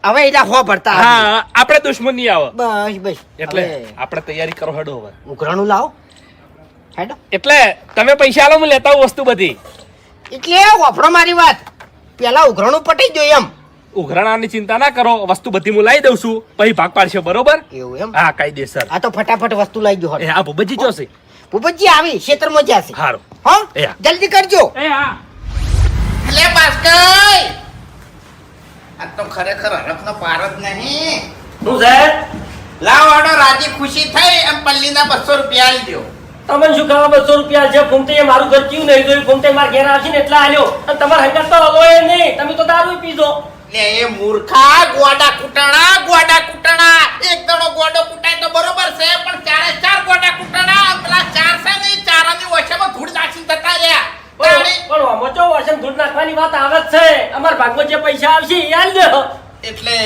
હવે એના હો ભરતા હા આપણે દુશ્મન નહીં આવે બસ બસ એટલે હવે આપણે તૈયારી કરો હેડો હવે ઉઘરાણું લાવો હેડો એટલે તમે પૈસા આલો હું લેતા આવું વસ્તુ બધી એટલે વાપરો મારી વાત પેલા ઉઘરાણું પટી જોઈએ એમ ઉઘરાણાની ચિંતા ના કરો વસ્તુ બધી હું લાવી દઉં છું પછી ભાગ પાડશે બરોબર એવું એમ હા કાયદેસર આ તો ફટાફટ વસ્તુ લઈ ગયો એ આ ભૂપતજી જોશે ભૂપતજી આવી ક્ષેત્રમાં જશે હારું હો એ હા. જલ્દી કરજો એ હા લે બાસ્કઈ આ તો ખરેખર હરફનો પાર જ નહીં શું સાહેબ લાવ આડો રાજી ખુશી થઈ એમ પલ્લીના 200 રૂપિયા આલી દો તમને શું ખાવા 200 રૂપિયા છે ફૂમતે મારું ઘર ક્યું નહીં જોયું ફૂમતે મારા ઘેર આવશે ને એટલા આલ્યો અને તમારા હંગાત તો હલો એ નહીં તમે તો દારૂ પીજો લે એ મૂર્ખા ગોડા કૂટણા એક દડો ગોડો કૂટાય તો બરોબર છે પણ ચારે ચાર ગોડા કૂટણા પેલા ચાર છે ને ઈ ચારાની ઓછામાં ધૂળ નાખીને થતા રહ્યા પણ આમાં ચો વાસણ ધૂળ નાખવાની વાત આવે જ છે અમારા ભાગમાં જે પૈસા આવશે એ આલ દો એટલે